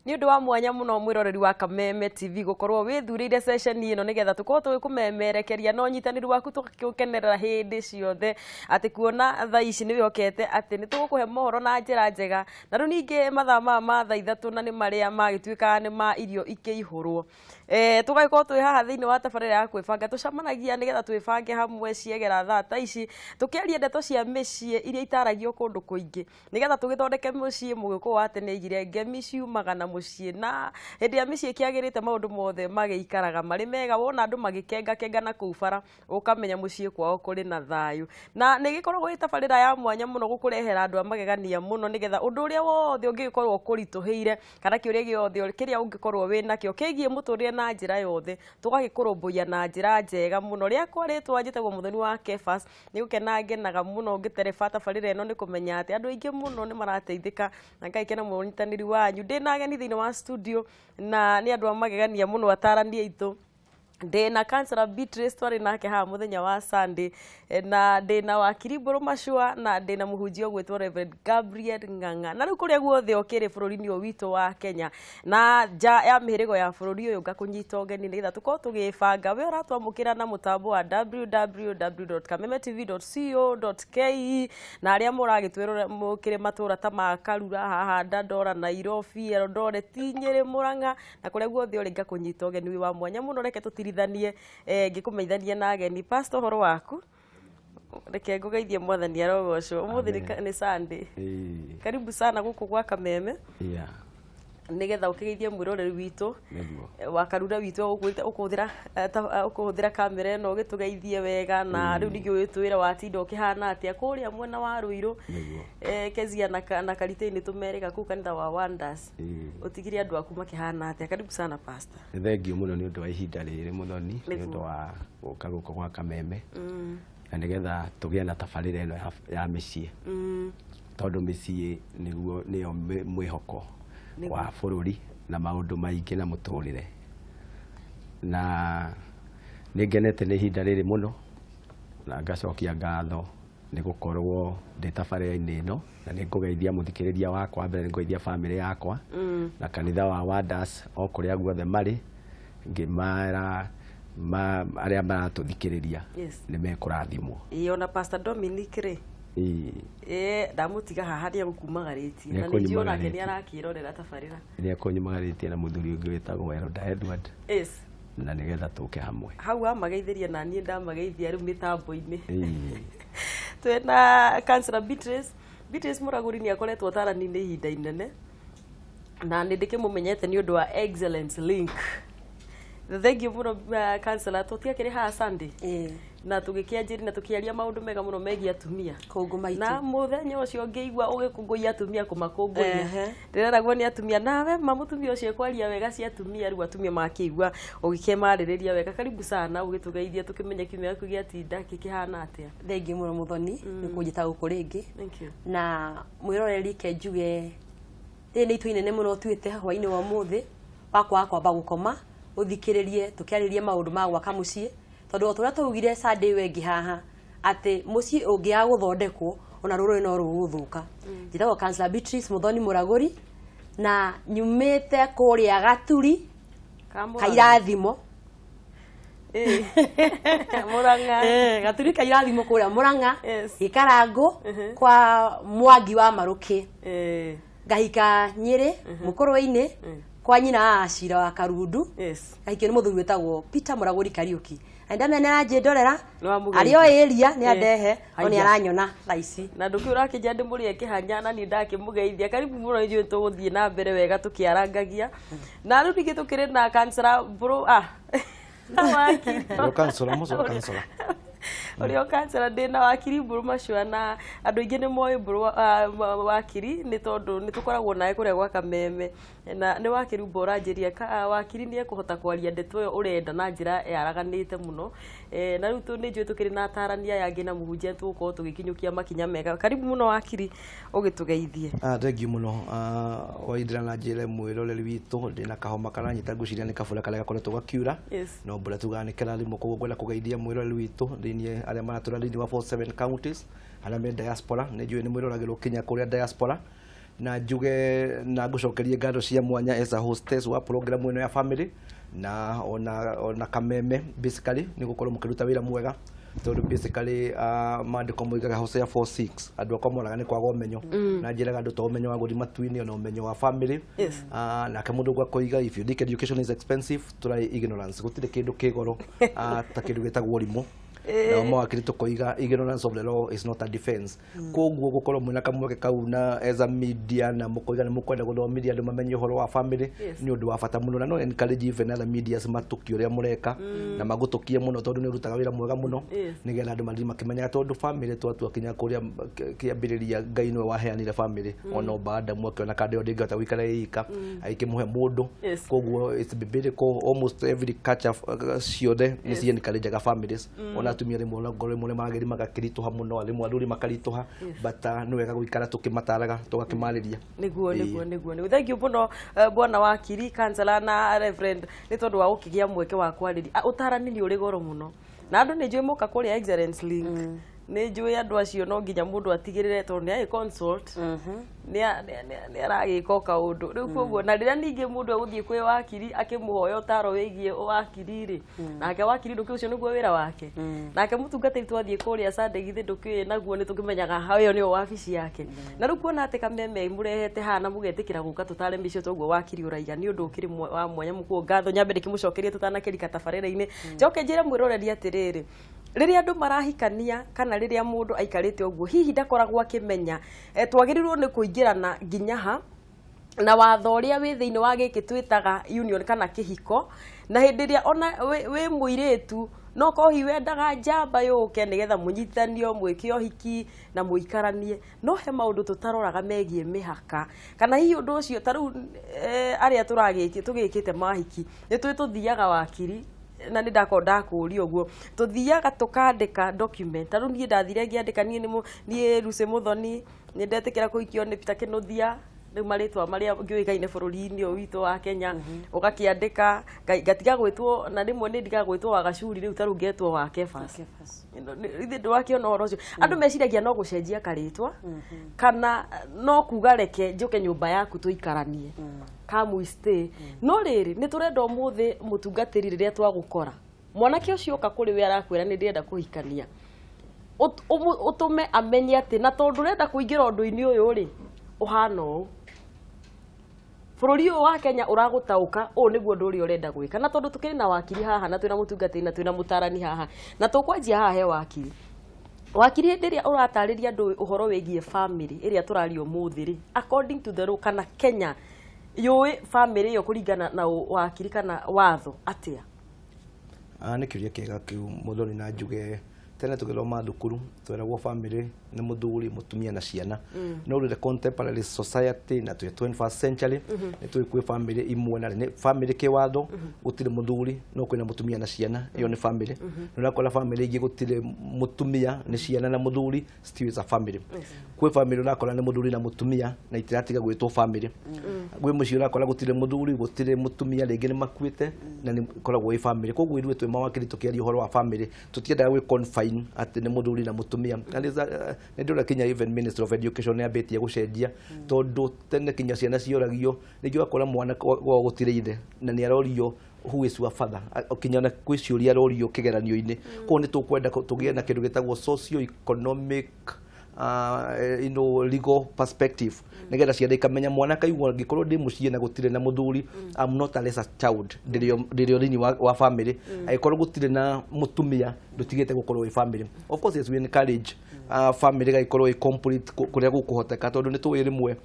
ni undu wa mwanya muno mwiroreri wa Kameme TV gukorwo withurire session ino nigetha tukorwo tugikumemerekeria no nyitaniri waku tugukenerera hindi ciothe ati kuona thaa ici ni wihokete ati ni tugukuhe mohoro na njira njega na ru ningi mathaa ma thaa ithatu na ni maria magituika ni ma irio ikiihurwo tugagikorwo twi haha thiini wa tabarira ya kwibanga tucamanagia nigetha twibange hamwe ciegera thaa ta ici tukiaria ndeto cia micii iria itaragio kundu kuingi nigetha tugithondeke mucii mugikuwa ati ni igire ngemi ciumaga na mucii na hindi ya micii kiagirite maundu mothe magiikaraga mari mega wona andu magikenga na kuubara ukamenya mucii kwao kuri na thayu na nigikoragwo itabarira ya mwanya muno gukurehera andu amagegania muno nigetha undu uria wothe ungikorwo kurituhiire kana kiuria giothe kiria ungikorwo winakio kigie muturire na njira yothe tugagikurumbuya na njira njega muno ria kwaritwa njitagwo muthoni wa Kefas ni gukenangenaga muno ngitereba tabarira eno ni kumenya ati andu aingi muno ni marateithika na ngaikena munyitaniri wanyu ndina ageni thiini wa studio na ni andu amagegania muno atarani aitu ndina Councillor Beatrice twari nake ha muthenya wa Sunday na ndina wakiri Mburu Mashua na ndina muhunjia gwitwo Reverend Gabriel Ng'ang'a na riu kuria guothe okire bururi-ini witu wa Kenya na ja ya mihirigo ya bururi uyu ngakunyita ugeni nigetha tukorwo tugibanga we uratwamukira na mutambo wa www.kamemetv.co.ke na aria muragitwirora mukire matura ta makarura haha Dandora Nairobi Eldoret Nyeri Murang'a na kuria guothe uri ngakunyita ugeni wa mwanya muno reke tutirithanie ngikumeithania na ageni pastor horo waku reke ngugeithie mwathani arogocwo umuthi ni Sunday karibu sana guku gwa Kameme nigetha ukigeithie mwiroreri witu wakarura witu ukuthira kamera eno ugitugeithie wega na riu ningi witwira watinda ukihana atia kuria mwena wa Ruiru kezia na Karitini tumerika ku kanitha wa Wonders utigiri andu aku makihana atia karibu sana pastor thengio muno ni undu wa ihinda riri muthoni ni undu wa guka guku gwa Kameme na nigetha tugie na tabarira eno ya micii tondu micii niguo niyo mwihoko wa bururi na maundu maingi na muturire na ningenete ni ihinda riri muno na ngacokia ngatho ni gukorwo ndi tabarira-ini ino na ningugeithia muthikiriria wakwa mbere ningugeithia family yakwa na kanitha wa Wonders o kuria guothe mari ngimara aria maratuthikiriria ni mekurathimwo ona Pastor Dominic ri ndamutiga haha ria gukumagaritie na nijiona ke ni arakirorera tabarira ni akunyumagaritie na muthuri ungi witagwo Edward na nigetha tuke hamwe hau amageithiria na nie ndamageithia riu mitambo-ini twena Councillor Beatrice Muraguri ni akoretwo tarani-ini ihinda inene na nindikimumenyete ni undu wa Excellence Link thank you muno Councillor tutiakire ha Sunday na tugikianjiri na tukiaria maundu mega muno megia atumia kungumaitu na muthenya ucio ngiigua ugikunguia atumia kumakunguia ndireragwo ni atumia nawe mamutumia ucio kwaria wega cia atumia riu atumia makiigua ugikemaririria wega karibu sana ugitugeithia tukimenya kimya yaku giatinda kikihana atia thengi muno muthoni ni kunjita guku ringi thank you na mwiroreri ke njuge ni itu inene muno tuite hwa-ini wa muthi wakwa kwamba gukoma uthikiririe tukiaririe maundu ma gwaka mucii tondu oturia tugire Sunday wengi haha ati mucii ungia guthondekwo ona ruru no ruguthuka njitagwo Councillor Beatrice Muthoni Muraguri na nyumite kuria Gaturi Kairathimo Murang'a Gaturi Kairathimo kuria Murang'a Ikarango kwa Mwangi wa Maruki ngahika Nyeri Mukurwe-ini kwa nyina Ashira wa Karundu gaikio ni muthuri wetagwo Peter Muraguri Kariuki ndamena ajindorera ario area ni andehe oni aranyona thaici na ndukiura akija ndimurie kihanyana ni ndakimugeithia karibu muno ijue tuguthie na mbere wega tukiarangagia na riu ningi tukire na Councillor Mburu Orio Councillor ndina wakiri Mburu Mashua na andu ingi ni moyo Mburu wakiri ni tondu ni tukoragwo nae kuria gwa Kameme na ni wakiri Mburu njiria wakiri ni ekuhota kwaria ndeto yo urenda na njira yaraganite muno na riu tu ni njue tukiri na tarania yangi na muhunjia tuko tugikinyukia makinya mega karibu muno wakiri ugitugeithie thank you muno waidira na njira mwiroreri witu ndina kahoma kana nyita nguciria ni kabura kale gakoretwo gakiura no mbura tuganikera thimo koguo ngwenda kugeithia mwiroreri witu thiini aria maratura thiini wa 47 counties aria me diaspora ni njue ni mwiroragirwo Kenya kuria diaspora na njuge na ngucokerie ngatho cia mwanya as a hostess wa program ĩno ya family na ona kameme basically ni gukorwo mukiruta wira mwega tondu basically mandiko moigaga Hosea 4:6 andu akwa moraga ni kwaga umenyo na njiraga andu to umenyo wa guthima twini ona umenyo wa family na kamundu gwa koiga if you think education is expensive try ignorance gutire kindu kigoro ta kindu gitagwo rimu na mo akiri tukoiga ignorance of the law is not a defense koguo gukorwo mwina kamweke kau na as a media na mukoiga ni mukwenda guthomithia andu mamenye uhoro wa family ni undu wa bata muno na no encourage even other medias matuki uria mureka na magutukie muno tondu ni rutaga wira mwega muno nigetha andu mathi makimenya tondu family twatua kinya kuria kiambiriria Ngai no waheanire family ono baada mweke ona kande ndingata wikara ika aikimuhe mundu koguo it's biblical almost every culture ciothe ni cie encourage families ona atumia rimwe na ngoro rimwe mageri magakirituha muno rimwe anduri makarituha bata ni wega guikara tukimataraga tugakimariria niguo thank you muno bwana wakiri kansela na reverend ni tondu wa ukigia mweke wa kwariria utarani ni uri goro muno na andu ni njui muka kuria excellence link ni njui andu acio no nginya mundu atigirire tondu ni consult ni aragika kaundu riu koguo na rira ningi mundu aguthie kwi wakiri akimuhoya utaro wigie wakiri ri nake wakiri nduki ucio niguo wira wake nake mutungatiri twathie kuria Sunday githi nduki naguo ni tukimenyaga hayo ni wabici yake na riu kuona ati kameme murehete hana mugetikira guka tutare micio toguo wakiri uraiga ni undu ukiri wa mwanya mukuo ngatho nyambe ndikimucokerie tutanakirika tabarira-ini njoke njire mwiroreri atiriri riria andu marahikania kana riria mundu aikarite uguo hihi ndakoragwo akimenya twagirirwo ni kuingirana nginyaha na watho uria wi thiini wa giki twitaga union kana kihiko na hindiria ona wi muiritu no kohi wendaga njamba yuke nigetha munyitanio mwike ohiki na muikaranie no he maundu tutaroraga megie mihaka kana hihi undu ucio taru aria turagiki tugikite mahiki ni twituthiaga wakiri na ni ndakonda kuri uguo tuthiaga tukandika document taru nie ndathire ngiandika nie Lucy Muthoni ni ndetikira kuikio ni Peter Kinuthia riu maritwa maria ngiuikaine bururi-ini witu wa Kenya ugakiandika gatiga gwitwo na rimwe ni ndiga gwitwo wa gacuri riu taru ngetwo wa Kefas ithi ndwakiona horo ucio andu meciragia no gucenjia karitwa kana no kuga reke njuke nyumba yaku tuikaranie come stay no riri ni turenda umuthi mutungatiri riria twagukora mwanake ucio ka kuri we arakwira ni ndienda kuhikania utume amenye ati na tondu renda kuingira undu-ini uyu ri uhana u bururi wa Kenya uragutauka u niguo nduri urenda gwika na tondu tukiri na wakiri haha na twina mutungatiri na twina mutarani haha na tukwanjia haha he wakiri hindiria uratariria andu uhoro wigie family iria turario muthiri according to the law kana Kenya yoi family yo kuringana na wakiri kana watho atia ni kiuria kiega kiu Muthoni na njuge tene tugithoma thukuru tweragwo family ni muthuri mutumia na ciana no the contemporary society na 21st century ni twikwe family imwe na ni family ke watho gutire muthuri no kwina mutumia na ciana iyo ni family no nakora family ingi gutire mutumia ni ciana na muthuri still is a family kwe family nakora ni muthuri na mutumia na itiratiga gwitwo family gwe mucio nakora gutire muthuri gutire mutumia ringi ni makuite na ni koragwo i family koguo ithuĩ twe mawakiri tukiaria uhoro wa family tutiendaga gwi confine ati ni muthuri na mutumia ni ndura Kenya even Minister of Education ya betia gucenjia tondu tene kinya ciana cioragio nigio akora mwana wa gutire ithe na ni arorio who is your father kinya na kwiciuria arorio kigeranio-ini ko ni tukwenda tugie na kindu gitagwo socio economic legal perspective nigetha ciana ikamenya mwana kaigua ngikorwo ndi mucie na gutire na muthuri I'm not a lesser child ndirio thini wa family aikorwo gutire na mutumia ndutigite gukorwo i family of course yes we encourage family gaikorwo i complete kuria gukuhoteka tondu ni tuwi rimwe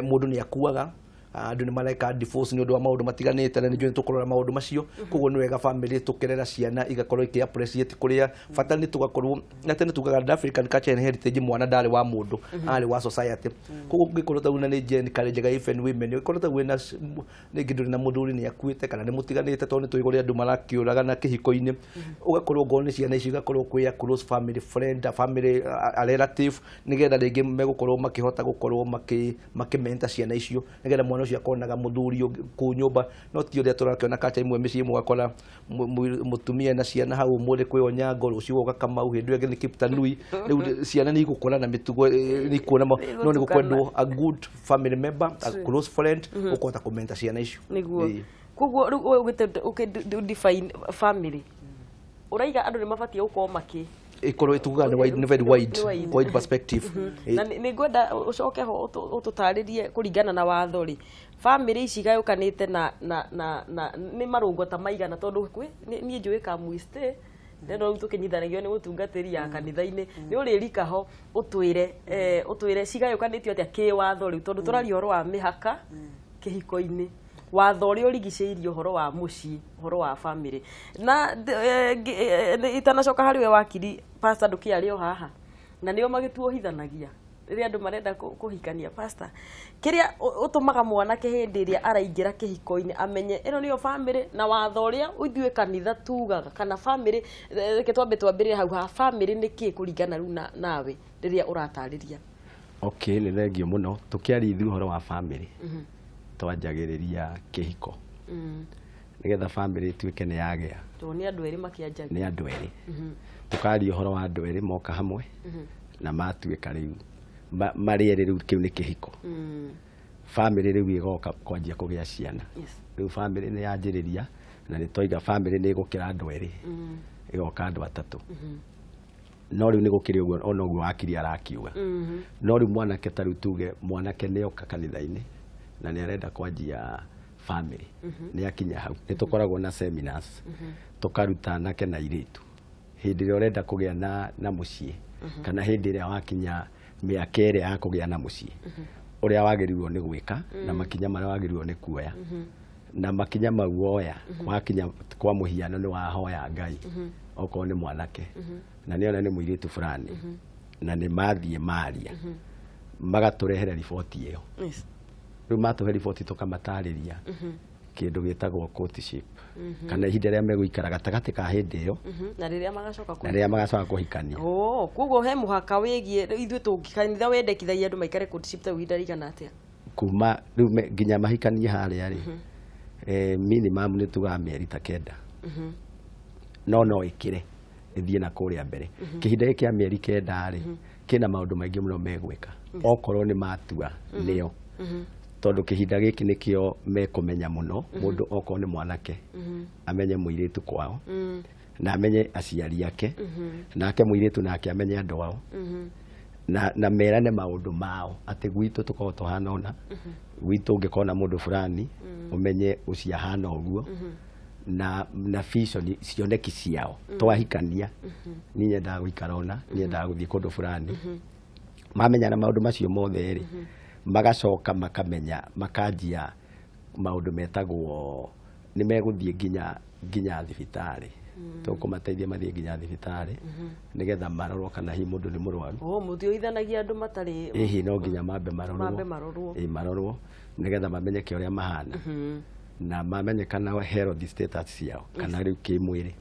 mundu ni akuaga andu ni mareka divorce ni undu wa maundu matiganite na ni njui tukorora maundu macio koguo ni wega family tukerera ciana igakorwo iki appreciate kuria bata ni tugakorwo na tene tugaga African culture and heritage mwana ndari wa mundu ari wa society koguo ngikorwo tauna ni gen encourage ga even women ikorwo ta wina ni ngindu na muthuri ni akuite kana ni mutiganite tondu tuigore andu marakiuraga na kihiko-ini ugakorwo ngoni ciana icio igakorwo kuya close family friend family a relative nigetha ringi megukorwo makihota gukorwo makimenta ciana icio nigetha mwana ucio akonaga muthuri ku nyumba no ti uria turakiona kacha imwe micii mwakora mutumia na ciana hau muthi kwionya ngoro ucio woka Kamau hindu ege ni Kiptanui riu ciana ni igukora na mitugo ni kuona no ni gukwendwo a good family member a close friend ukota kumenta ciana icio niguo koguo riu define family uraiga andu ni mabatie gukorwo maki ikorwo ituga ni very wide perspective na ni ngwenda ucoke ho ututaririe kuringana na watho ri family ici gayukanite na ni marungo ta maigana tondu ni njui Kamuiste ndio tukinyithanagio ni mutungatiri ya kanitha-ini ni uririka ho utwire cigayukanitio atia ki watho ri tondu turario horo wa mihaka kihiko-ini watho uri urigiceirie horo wa mucii horo wa family na itanacoka hari we wakiri pastor ndukiario haha na nio magituohithanagia riria andu marenda kuhikania pastor kiria utumaga mwanake hindi iria araingira kihiko-ini amenye ino niyo family na watho uria uithue kanitha tugaga kana family ketwambe twambire hau ha family niki kuringana ru nawe riria uratariria okay ni thengio muno tukiari ithu horo wa family twanjagiriria kihiko nigetha family tuike ni yagia to ni andu eri makianjagia ni andu eri tukari horo wa andu eri moka hamwe na matuika riu mariere riu kiu ni kihiko family riu igoka kwanjia kugia ciana riu family ni yanjiriria na ni toiga family ni gukira andu eri igoka andu atatu no riu ni gukiri uguo ona uguo akiri arakiuga no riu mwanake ta riu tuge mwanake ni oka kanitha-ini na ni arenda kwanjia family ni akinya hau ni tukoragwo na seminars tukaruta nake na iritu hindi ria urenda kugia na mucii kana hindi ria wakinya miaka iri ya kugia na mucii uria wagirirwo ni gwika na makinya maria wagirirwo ni kuoya na makinya mau woya wakinya kwa muhiano ni wahoya Ngai okorwo ni mwanake na niona ni muiritu fulani na ni mathie maria magaturehera riboti iyo riu matuhe riboti tukamatariria kindu gitagwo courtship kana ihinda ria meguikara gatagati ka hindi iyo na riria magacoka kuhikania koguo he muhaka wigie ithu tungikanitha wendekithagia andu maikare courtship ta ihinda rigana atia kuma riu nginya mahikanie haria ri minimum ni tuga mieri ta 9 no ikire ithie na kuria mbere kihinda giki kia mieri 9 ri kina maundu maingi muno megwika okorwo ni matua nio tondu kihinda giki nikio mekumenya muno mundu okorwo ni mwanake amenye muiritu kwao na amenye aciari ake nake muiritu nake amenye andu ao na merane maundu mao ati gwitu tukorwo tuhana ona gwitu ungikona mundu fulani umenye uciahana uguo na vision cioneki ciao twahikania ni nyenda guikara ona ni nyenda guthie kundu fulani mamenya na maundu macio mothe ri magacoka makamenya makanjia maundu metagwo ni meguthie nginya thibitari tukumateithia mathie nginya thibitari nigetha marorwo kana hi mundu ni murwaru mutioithanagia andu matari no nginya mambe marorwo nigetha mamenye ke uria mahana na mamenye kana health status ciao kana riu kimwiri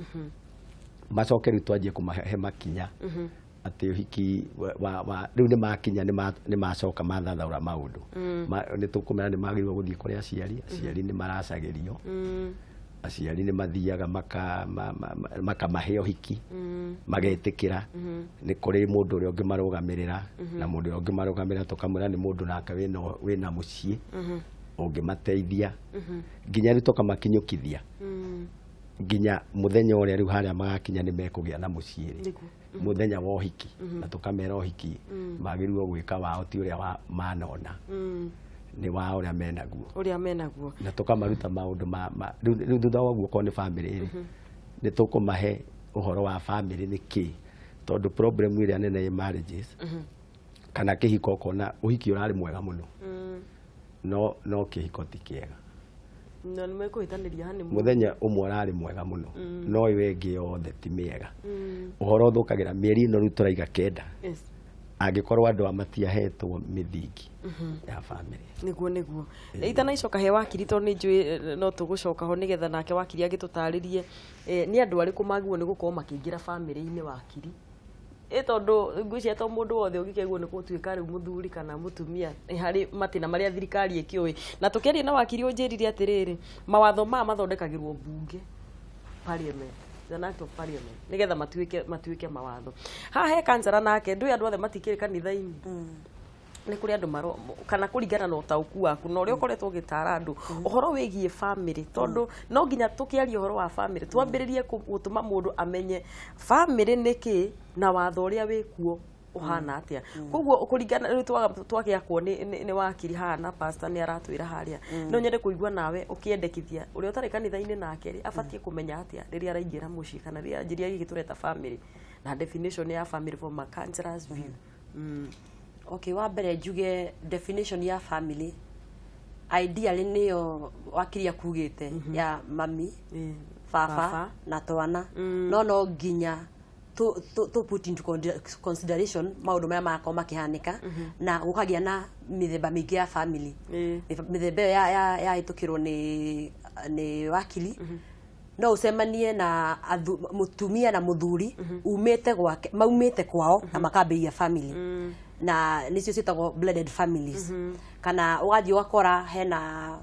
macoke riu twanjie kumahe makinya ati uhiki riu ni makinya ni macoka mathathaura maundu ni tukumena ni magirwo guthie kuri aciari ni maracagirio aciari ni mathiaga makamahe uhiki magetikira ni kuri mundu uria ungimarugamirira na mundu uria ungimarugamirira tukamwira ni mundu nake wina mucii ungimateithia nginya riu tukamakinyukithia nginya muthenya uria riu haria magakinya ni mekugia na mucii muthenya wa uhiki na tukamera uhiki magirwo gwika wao ti uria manona ni wao uria menaguo na tukamaruta maundu riu thutha wa guo ko ni family ni tukumahe uhoro wa family ni ki tondu problem iria nene ya marriages kana kihiko kona uhiki urari mwega muno no kihiko ti kiega no ni mekuhitaniria hani muthenya umwe urari mwega muno no iwe ngi yothe ti miega uhoro thukagira mieri no riu turaiga 9 angikorwo andu amatiahetwo mithingi ya family niguo itana icoka he wakiri to ni njui no tugucoka ho nigetha nake wakiri agitutaririe ni andu ariku magwo ni gukorwo makiingira family-ini wakiri tondu ngwiciria to mundu wothe ungikeguo ni gutuika riu muthuri kana mutumia hari matina maria thirikari ikioi na tukiaria na wakiri unjirire atiriri mawatho mathondekagirwo bunge parliament an act of parliament nigetha matuike mawatho haha he kansara nake ndu andu othe matikire kanitha-ini ni kuri andu kana kuringana na utauku waku na uria ukoretwo ugitara andu uhoro wigie family tondu no nginya tukiaria uhoro wa family twambiririe gutuma mundu amenye family niki na watho uria wikuo uhana atia koguo kuringana riu twagiakwo ni wakiri hana pastor ni aratwira haria no nyende kuigua nawe ukiendekithia uria utari kanitha-ini nake ri abatie kumenya atia riria araingira muci kana riria njiria gigitureta family na definition ya family from a counselor's view Okay, wa mbere njuge definition ya family ideally niyo wakiria kugite ya mami baba na twana no nginya to put into consideration maundu maya makao makihanika na gukagia na mithemba mingi ya family mithemba ya itukirwo ni wakili no ucemanie na mutumia na muthuri umite gwake maumite kwao na makambia family na nicio citagwo blended families kana ugathi wakora hena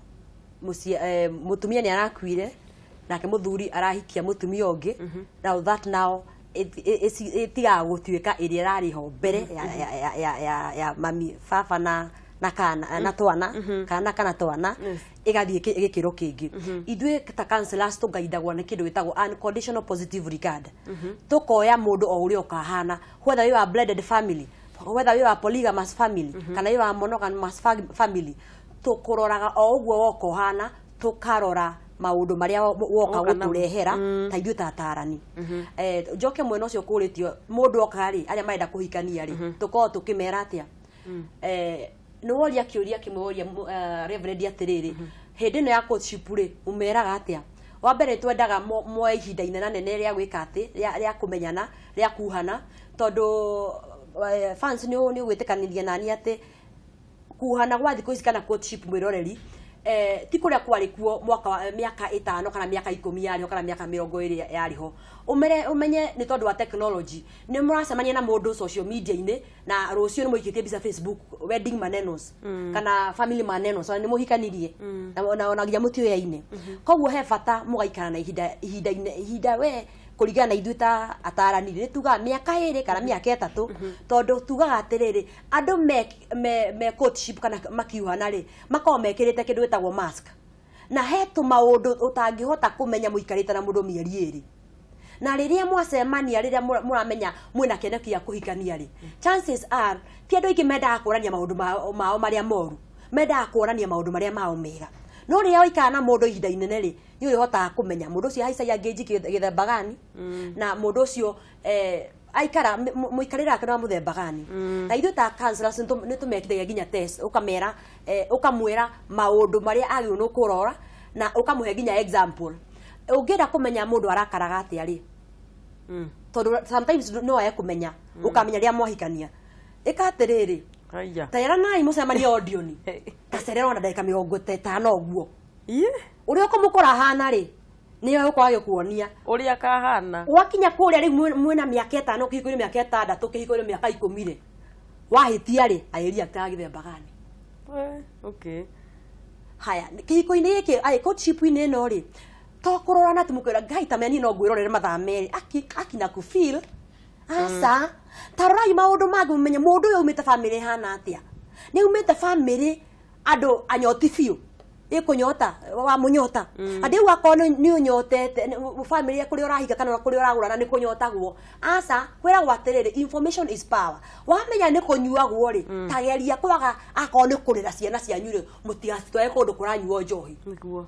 mutumia ni arakuire nake muthuri arahikia mutumia ungi now that now itiga gutuika iria rariho mbere ya mami baba na kana na twana kana twana igathie gikiro kingi ithuĩ ta counselors tungaidagwo ni kindu gitagwo unconditional positive regard tukoya mundu o uria ukahana whether you are blended family whether you are polygamous family kana you are monogamous family tukuroraga o uguo woko hana tukarora maundu maria woka guturehera ta ithuĩ tatarani njoke mwena ucio kuritio mundu okari aria marenda kuhikania ri tukorwo tukimera atia no woria kiuria kimworia reverend atiriri hindi no ya courtship ri umeraga atia wa mbere twendaga moe ihinda inene nene ria gwika ati ria kumenyana ria kuhana tondu fans ni gwitikaniria nani ati kuhana gwa thikũ ici kana courtship mwiroreri ti kuria kwari kuo mwaka wa miaka 5 kana miaka 10 yariho kana miaka 20 yariho umenye ni tondu wa technology ni muracemania na mundu social media ine na rucio ni muikitie bica Facebook wedding manenos kana family manenos ni muhikanirie na onagia mutio ya ine koguo he bata mugaikana na ihinda we kuringana ithuĩ ta atarani ni tuga miaka 2 kana miaka 3 tondu tugaga atiriri andu me courtship kana makiuhana ri makao mekirite kindu gitagwo mask na hetu maundu utangihota kumenya muikarite na mundu mieri 2 na riria mwacemania riria muramenya mwina kenekia kuhikania ri chances are ti andu ingi menda kuonania maundu mao maria moru menda kuonania maundu maria mao mega no riria oikana na mundu ihinda inene ri ni urihota kumenya mundu ucio haicagia ngeji githemba gani na mundu ucio aikara muikarira ake na muthemba gani na ithuĩ ta counselors ni tumekithagia nginya test ukamera ukamwira maundu maria agi no kurora na ukamuhe nginya example ungienda kumenya mundu arakaraga atia ri tondu sometimes no aye kumenya ukamenya ria mwahikania ikatiriri tayara nai mucemania audio ni tacererwo na ndagika 50 uguo uria ukamukora hana ri niyo ukwage kuonia uria kahana wakinya kuria ri mwena miaka 5 ukihiko ni miaka 6 ukihiko ni miaka 10 ri wahitia ri ayeria tagithemba gani okay haya kihiko ini yake ai courtship ini no ri to kurorana tumukira ngai tameni no gwirorere mathaa meri akina ku feel asa tarai maundu magi umenye mundu uyu umite family hana atia ni umite family andu anyoti fiu ikunyota wa munyota andi wakona ni unyotete family kuri urahika kana kuri uragurana ni kunyotagwo asa kwira gwaterere information is power wamenya ni kunyuagwo ri tageria kwaga akone kurira ciana cianyure mutigacitwae kundu kuranyuo njohi niguo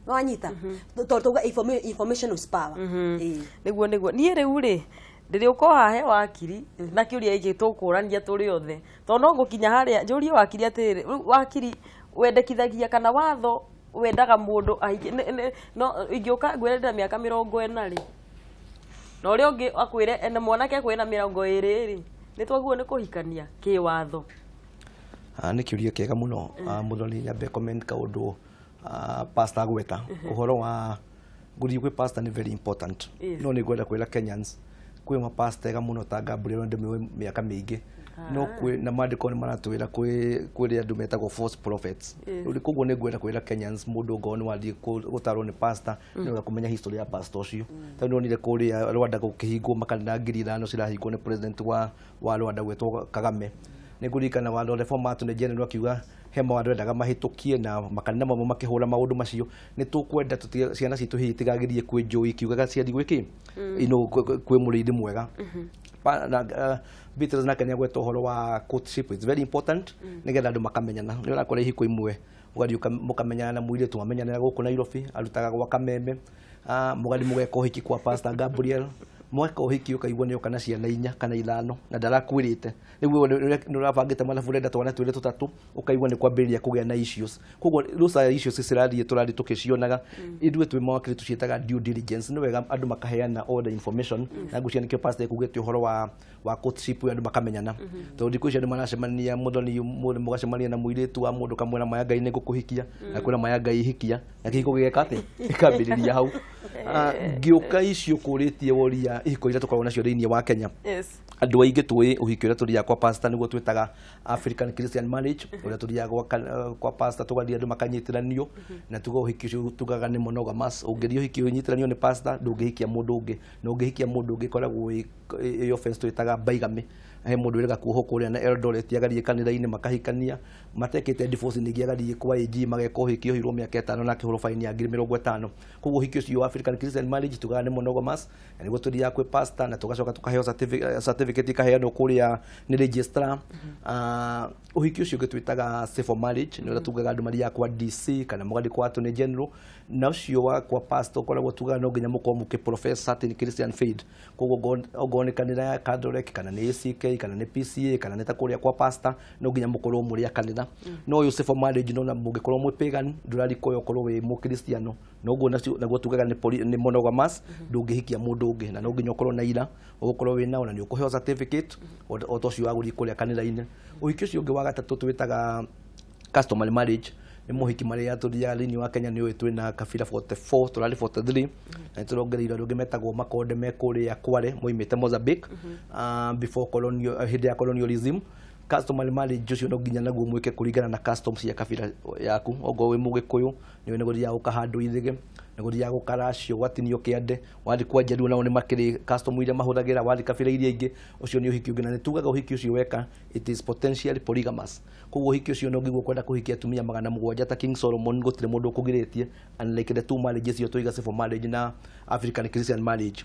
wanyita tuga information is power niguo nie riu ri ndirio ko hahe wakiri na kiuria iki tukurania turi othe to no gukinya haria njurie wakiri atiri wakiri wendekithagia kana watho wendaga mundu no ingiuka ngwirenda miaka 40 ri no ri ungi akwire ene mwanake kwina 20 ri ni twaguo ni kuhikania ki watho ni kiuria kiega muno muthoni nyambe comment kaundu pastor gweta uhoro wa guri kwi pastor ni very important no ni gwenda kwira Kenyans kwi mapastega muno ta Gabriel ndi miaka mingi no kwi na mandiko ni maratwira kwi andu metagwo false prophets uri koguo ni ngwenda kwira Kenyans mundu ngoni wathi gutarwo ni pastor ni kumenya history ya pastor ucio tondu nire kuria Rwanda gukihingwo makanitha 5,000 cirahingwo ni president wa Rwanda gwetwo Kagame ni ngurikana wa reformat ni general akiuga he mawandu endaga mahitukie na makanitha mamwe makihura maundu macio ni tukwenda ciana citu hihi tigagirie kwi njui kiugaga ciathi gwiki ino kwi murithi mwega na Beatles na Kenya gwetwo horo wa courtship is very important nigetha andu makamenyana ni urakora ihiko imwe ugathiuka mukamenyana na mwire tu amenyanira guku Nairobi arutaga gwa Kameme mugathi mugeka uhiki kwa Pastor Gabriel mwaka uhiki ukaigua ni ukana ciana 4 kana 5 na ndarakwirite niguo ni urabangite malafu renda twana twire tutatu ukaigua ni kwambiriria kugia na issues koguo rusa issues cirathie turari tukicionaga idwe twi mawakiri tucietaga due diligence ni wega andu makaheana all the information na gucia nikio pastor kugete uhoro wa courtship andu makamenyana to ndiku cia maracemania muthoni mugacemania na muiritu wa mundu kamwe na mayangai ni gukuhikia na kwira mayangai hikia na kihiko gigeka ati ikambiriria hau ngiuka icio kuritie woria ihiko ira tukorwo nacio thiini wa Kenya andu aingi tui uhiki ura turia kwa pastor niguo twitaga African Christian marriage ura turia kwa pastor tugathie andu makanyitiranio na tuga uhiki ucio tugaga ni monogamous ungirio uhiki unyitiranio ni pastor ndungihikia mundu ungi na ungihikia mundu ungi koragwo iyo offense twitaga baigami he mundu iraga kuho kuria na Eldoret yagarie kanitha-ini makahikania matekete divorce ningi yagarie kwa AG mageka uhiki uhirwo miaka 5 na kihuro fine ya 50,000 koguo uhiki ucio African Christian marriage tugaga ni monogamous niguo turia kwi pastor na tugacoka tukaheo certificate ikaheanwo kuria ni registrar uhiki ucio gitwitaga safe marriage ni ura tugaga andu maria kwa DC kana mugathi kwa attorney general na ucio wa kwa pastor koragwo tugaga no nginya muko muke professor in Christian faith koguo ogone kanitha ya Catholic kana ni ACK kana ni PCA kana ni ta kuria kwa pastor no nginya mukorwo muri kanitha no ucio safe marriage no na mugikorwo mwi pagan ndurari koyo korwo wi mu Kristiano no guo naguo tugaga ni monogamous ndungihikia mundu ungi na no nginya ukorwo na ira ugukorwo wina ona ni ukuheo certificate o tocio waguri kuria kanitha-ini uhiki ucio ungi wa gatatu twitaga customary marriage ni muhiki maria turia thiini wa Kenya ni uitwe na kabira 44 turari 43 na turongereire andu metagwo makonde mekuria Kware moimite Mozambique before colonial hidi ya colonialism customary marriage ucio no nginya naguo mwike kuringana na customs ya kabira yaku ogo wi mugikuyu ni guthia ukahandu ithige ni guthia gukaracio gwatinio kiande wathi kwanja riu nao ni makiri custom iria mahuthagira wathi kabira iria ingi ucio ni uhiki ungi na ni tugaga uhiki ucio weka it is potentially polygamous koguo uhiki ucio no ngiguo kwenda kuhikia atumia 700 ta King Solomon gutire mundu ukugiritie unlike the two marriages cio tuiga civil marriage na African Christian marriage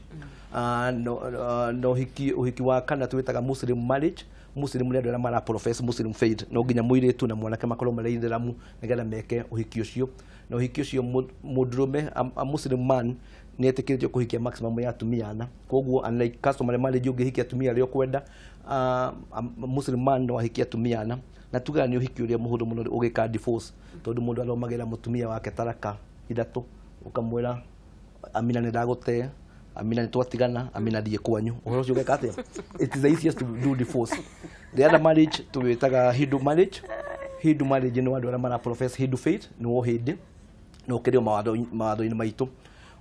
no uhiki wa kana twitaga Muslim marriage Muslim ni andu mara profess Muslim faith no nginya muiritu na mwanake makorwo mari itheramu nigetha meke uhiki ucio na uhiki ucio mudrume a Muslim man ni etikiritio kuhikia maximum ya atumia 4 koguo unlike customary marriage ungihikia atumia rio kwenda Muslim man no ahikia atumia 4 na tuga ni uhiki uria muhuthu muno ugika divorce tondu mundu aromagira mutumia wake taraka 3 ukamwira amina ni ndagute amina nitwatigana amina thie kwanyu uhoro ucio geka atia it is the easiest to do divorce the other marriage tuwitaga Hindu marriage no andu mara profess Hindu faith no hindi no kirio mawatho-ini maitu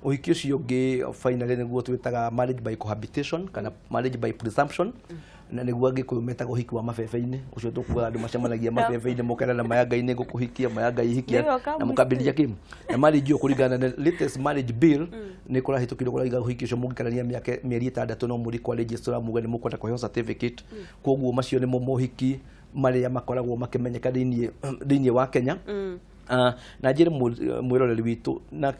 uhiki ucio ungi finally niguo twitaga marriage by cohabitation kana marriage by presumption na niguo angikuyu metaga uhiki wa mabebe-ini ucio tukuga andu macemanagia mabebe-ini mukera na mayangai-ini gukuhikia mayanga ihikia na mukambiriria kim na marriage kuringana na latest marriage bill ni kurahitukire kuraiga uhiki ucio mungikarania mieri 6 no muri kwa registrar muge ni mukwenda kuheo certificate koguo macio ni mohiki maria makoragwo makimenyeka thiini wa Kenya na njire mwiroreri witu na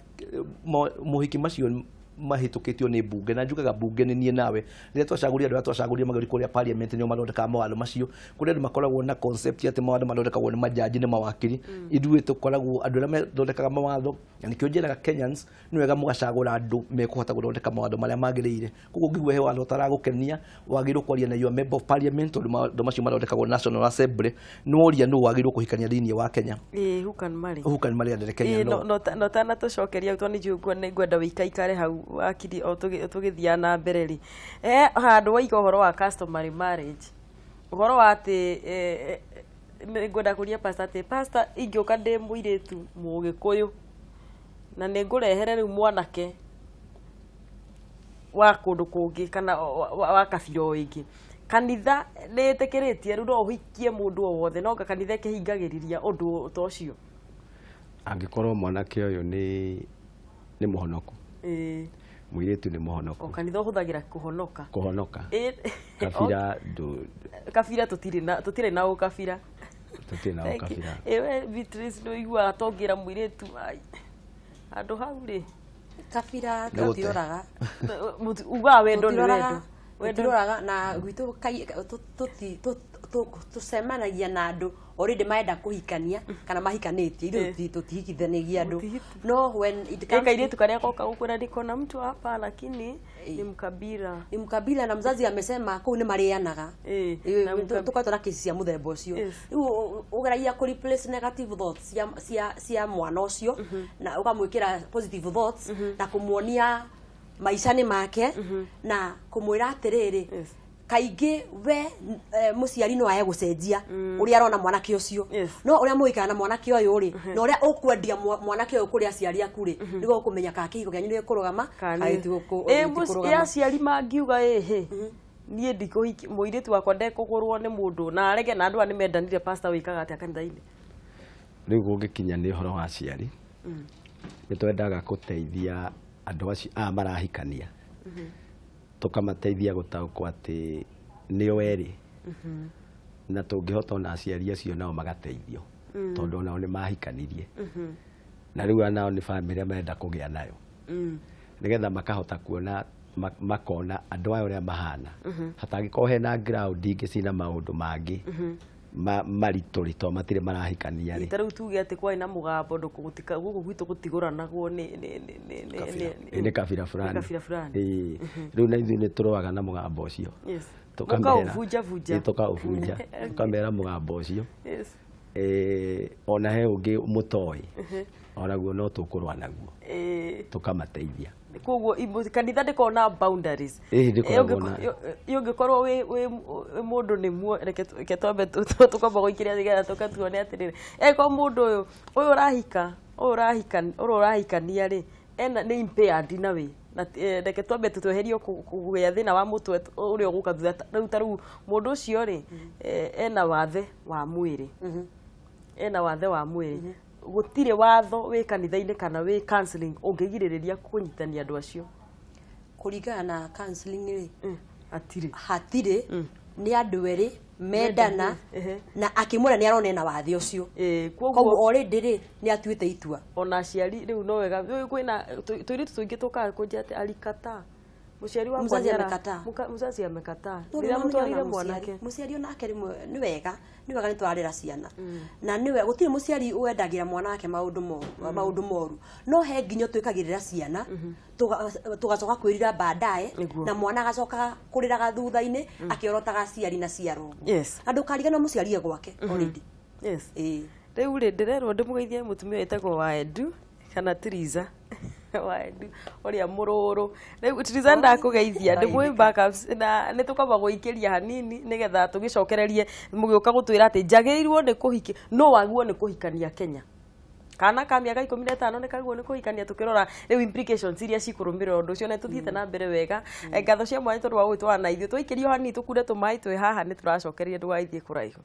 mohiki macio mahitukitio ni bunge na njugaga bunge ni nie nawe rire twacaguria andu twacaguria magari kuria parliament ni mathondeka mawatho macio kuria andu makoragwo na concept ati mawatho mathondekagwo ni majaji ni mawakiri ithuĩ tukoragwo andu aria mathondekaga mawatho na nikio njiraga Kenyans ni wega mugacagura andu mekuhota guthondeka mawatho maria magiriire koguo ngigwe he watho taragukenia wagirwo kwaria na your member of parliament tondu macio mathondekagwo National Assembly no oria no wagirwo kuhikania thiini wa Kenya who can marry andere Kenya no tana tucokeria utwa ni njugwa ni ngwenda wikaikare hau akiri o tugithia na mbere ri handu waiga uhoro wa customary marriage uhoro wa ati ngwenda kuria pastor ingioka ndi muiritu mugikuyu na ni ngurehere riu mwanake wa kundu kungi kana wa kabira o ingi kanitha nä tä kä rä tie rä u no å hikie må ndå o wothe no kanitha kä hingagä riria å ndå ta å cio angä korwo mwanake å yå nä må honoku må irä tu nä må o honoku kanitha å hå thagä ra kå honoka kabira kabira tå tirä na å kabira tå na å kabira we Beatrice no iguaga tongä ra må irä tu andå hau rä kabira tutiroraga ugaga wendo nä wendo tutiroraga na gwitå tucemanagia na andu already maenda kuhikania kana mahikanitie ithuĩ tutihikithanagia andu no when it comes kairitu karia goka gukura niko na mtu hapa lakini ni mkabila na mzazi amesema kuu ni marianaga tukaitwo na kesi cia muthemba ucio riu ugeragia ku replace negative thoughts cia mwana ucio na ukamwikira positive thoughts na kumuonia maishani make na kumwira atiriri kaingi we muciari no aye gucenjia uria arona mwanake ucio no uria muikana na mwanake uyu ri na uria ukwendia mwanake uyu kuri aciari aku ri nigo ukumenya ka kihigo gyanyu ni kurugama ya aciari mangiuga nie ndikuhiki muiritu wakwa ndekugurwo ni mundu na arege na andu ani mendanire pastor wikaga atia kanitha-ini riu gungikinya ni horo wa aciari ni twendaga guteithia andu acio marahikania tukamateithia gutaukwo ati nio eri na tungihota na aciari acio nao magateithio tondu nao ni mahikanirie na riu nao ni family marenda kugia nayo nigetha makahota kuona makona andu ayo ria mahana hatangikorwo hena ground ingicina maundu mangi marituri to matire marahikania ri itara utuge ati kwa ina mugambo ndukugutika guku gwitu gutiguranagwo ni kabira fulani riu na ithuĩ nĩ tũrũaga na mũgambo ũcio tukaũbunja tukamera mũgambo ũcio ona he ũngĩ mũtoĩ onaguo no tũkũrũa naguo tukamateithia koguo kanitha ndikona boundaries yungikorwo wi mundu ni muo reke twambe tukamba guikiria thigetha tukatuone atiriri eko mundu uyu urahikania ri ena ni impaired na we na reke twambe tutweherio kugia thina wa mutwe uria uguka thutha riu taru mundu ucio ri ena wathe wa mwiri gutire watho wi kanitha-ini kana wi counseling ungigiriria kunyitania andu acio kuringana na counseling ri hatire ni andu eri mendana na akimwira ni arona na wathe ucio koguo already ri ni atuite itua ona aciari riu no wega kwina tuiritu tuingi tukaga kunja ati alikata muciari wa muzazi amekataa bila mutwarire mwanake muciari onake rimwe ni wega ni twarira ciana na niwe gutire muciari wendagira mwanake maundu moru no he nginyo twikagirira ciana tugacoka kwirira baadaye na mwana agacoka kuriraga thutha-ini akiorotaga ciari na ciaro andu karigana muciari gwake already riu ri ndirerwo ndimugeithie mutumia wetagwo Waendu kana Triza Waendu oria mururu riu Triza ndakugeithia ndimwe backups na nitukamba guikiria hanini nigetha tugicokererie mugiuka gutwira ati njagirirwo ni kuhiki no waguo ni kuhikania Kenya kana ka miaka 15 ni kaguo ni kuhikania tukirora riu implications iria cikurumira undu ucio na tuthiite na mbere wega ngatho cia mwanya tondu wa gwitwa na ithuĩ twaikirio hanini tukure tumai twi haha ni turacokereria ndugaithie kuraihu